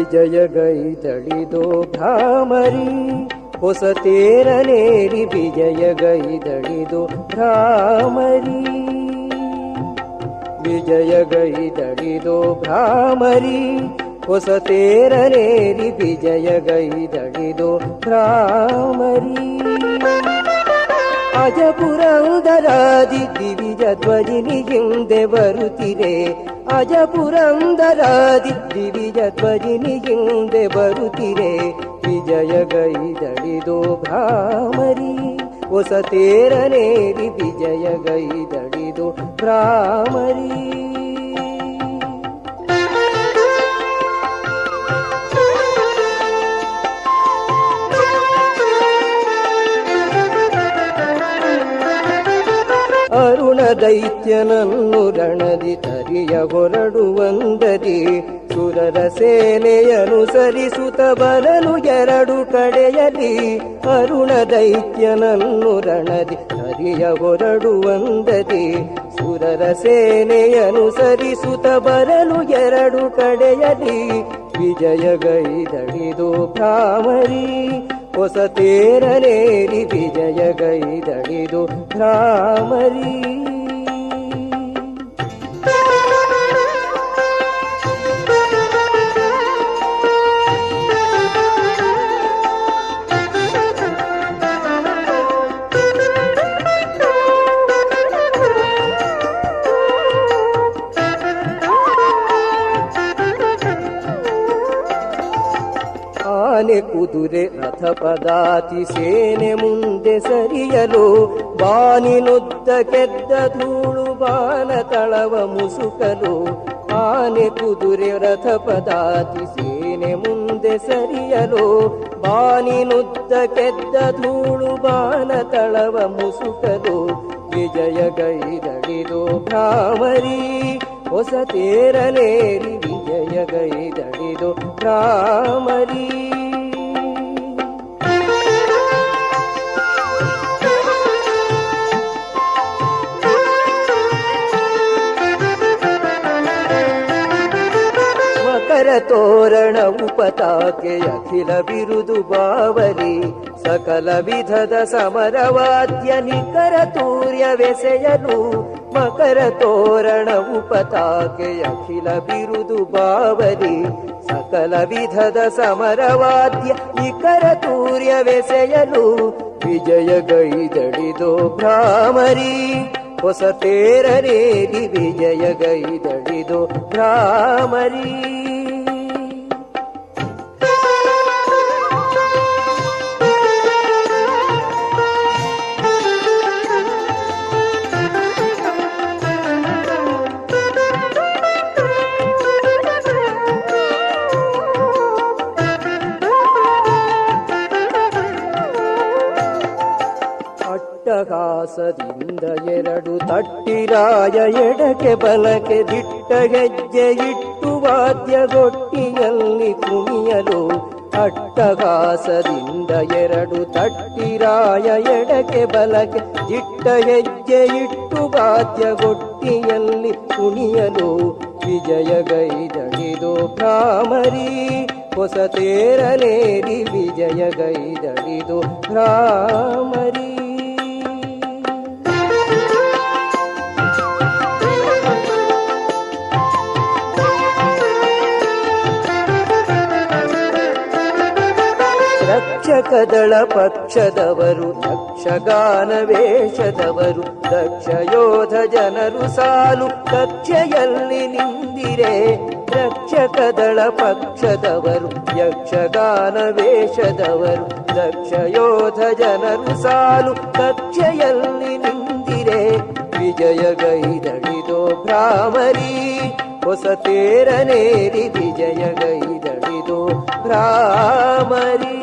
ವಿಜಯಗೈದಳಿದೋ ಭ್ರಾಮರಿ ಹೊಸತೇರನೇರಿ ವಿಜಯಗೈದಳಿದೋ ಭ್ರಾಮರಿ ವಿಜಯಗೈದಳಿದೋ ಭ್ರಾಮರಿ ಹೊಸತೇರನೇರಿ ವಿಜಯಗೈದಳಿದೋ ಭ್ರಾಮರಿ ಅಜಪುರಂದರಾದಿ ದಿವಿಜ ಧ್ವಜಿನಿ ಹಿಂದೆ ಬರುತ್ತಿರೆ ಅಜಪುರಂದರಾದಿ ದಿವಿಜ ಧ್ವಜಿನಿ ಹಿಂದೆ ಬರುತ್ತಿರೆ ವಿಜಯಗೈದಳಿದೋ ಭ್ರಾಮರಿ ಹೊಸತೇರನೇರಿ ವಿಜಯಗೈದಳಿದೋ ಭ್ರಾಮರಿ ಅರುಣ ದೈತ್ಯನನ್ನು ರಣದಿ ತರಿಯ ಹೊರಡುವಂದದಿ ಸುರರ ಸೇನೆಯನುಸರಿಸುತ್ತ ಬರಲು ಎರಡು ಕಡೆಯಲಿ ಅರುಣ ದೈತ್ಯನನ್ನು ರಣದಿ ತರಿಯ ಹೊರಡುವಂದದಿ ಸುರರ ಸೇನೆಯನುಸರಿಸುತ್ತ ಬರಲು ಎರಡು ಕಡೆಯಲಿ ವಿಜಯಗೈದಳಿದೋ ಭ್ರಾಮರಿ ಹೊಸತೇರನೇರಿ ವಿಜಯಗೈದಳಿದೋ ಭ್ರಾಮರಿ ಆನೆ ಕುದುರೆ ರಥ ಪದಾತಿ ಸೇನೆ ಮುಂದೆ ಸರಿಯಲು ಬಾನಿನುದ್ದ ಕೆದ್ದ ಧೂಳು ಬಾನ ತಳವ ಮುಸುಕಲು ಆನೆ ಕುದುರೆ ರಥ ಪದಾತಿ ಸೇನೆ ಮುಂದೆ ಸರಿಯಲು ಬಾನಿನುದ್ದ ಕೆದ್ದ ಧೂಳು ಬಾನ ತಳವ ಮುಸುಕಲು ವಿಜಯಗೈದಳಿದೋ ಭ್ರಾಮರಿ ಹೊಸತೇರನೇರಿ ವಿಜಯಗೈದಳಿದೋ ಭ್ರಾಮರಿ ಮಕರ ತೋರಣವು ಪತಾಕೆ ಅಖಿಲ ಬಿರುದು ಬಾವರಿ ಸಕಲ ವಿಧದ ಸಮರವಾದ್ಯ ನಿಖರ ತೂರ್ಯವೆಸೆಯಲು ಮಕರ ತೋರಣವು ಪತಾಕೆ ಅಖಿಲ ಬಿರುದು ಬಾವರಿ ಸಕಲ ವಿಧದ ಸಮರವಾದ್ಯ ನಿಖರ ತೂರ್ಯವೆಸೆಯಲು ವಿಜಯಗೈದಳಿದೋ ಭ್ರಾಮರಿ ಹೊಸತೇರನೇರಿ ವಿಜಯಗೈದಳಿದೋ ಭ್ರಾಮರಿ ಅಟ್ಟಹಾಸದಿಂದ ಎರಡು ತಟ್ಟಿರಾಯ ಎಡಕ್ಕೆ ಬಲಕ್ಕೆ ದಿಟ್ಟ ಹೆಜ್ಜೆ ಇಟ್ಟು ವಾದ್ಯಗೊಟ್ಟಿಯಲ್ಲಿ ಕುಣಿಯಲು ಅಟ್ಟಹಾಸದಿಂದ ಎರಡು ತಟ್ಟಿರಾಯ ಎಡಕ್ಕೆ ಬಲಕ್ಕೆ ದಿಟ್ಟ ಹೆಜ್ಜೆ ಇಟ್ಟು ವಾದ್ಯಗೊಟ್ಟಿಯಲ್ಲಿ ಕುಣಿಯಲು ವಿಜಯಗೈದಳಿದೋ ಭ್ರಾಮರಿ ಹೊಸತೇರನೇರಿ ವಿಜಯಗೈದಳಿದೋ ಭ್ರಾಮರಿ ರಕ್ಷಕದಳ ಪಕ್ಷದವರು ಯಕ್ಷಗಾನ ವೇಷದವರು ದಕ್ಷ ಯೋಧ ಜನರು ಸಾಲು ಕಕ್ಷೆಯಲ್ಲಿ ನಿಂದಿರೆ ರಕ್ಷಕದಳ ಪಕ್ಷದವರು ಯಕ್ಷಗಾನ ವೇಷದವರು ದಕ್ಷ ಯೋಧ ಜನರು ಸಾಲು ಕಕ್ಷೆಯಲ್ಲಿ ನಿಂದಿರೆ ವಿಜಯಗೈದಳಿದೋ ಭ್ರಾಮರಿ ಹೊಸತೇರನೇರಿ ವಿಜಯಗೈದಳಿದೋ ಭ್ರಾಮರಿ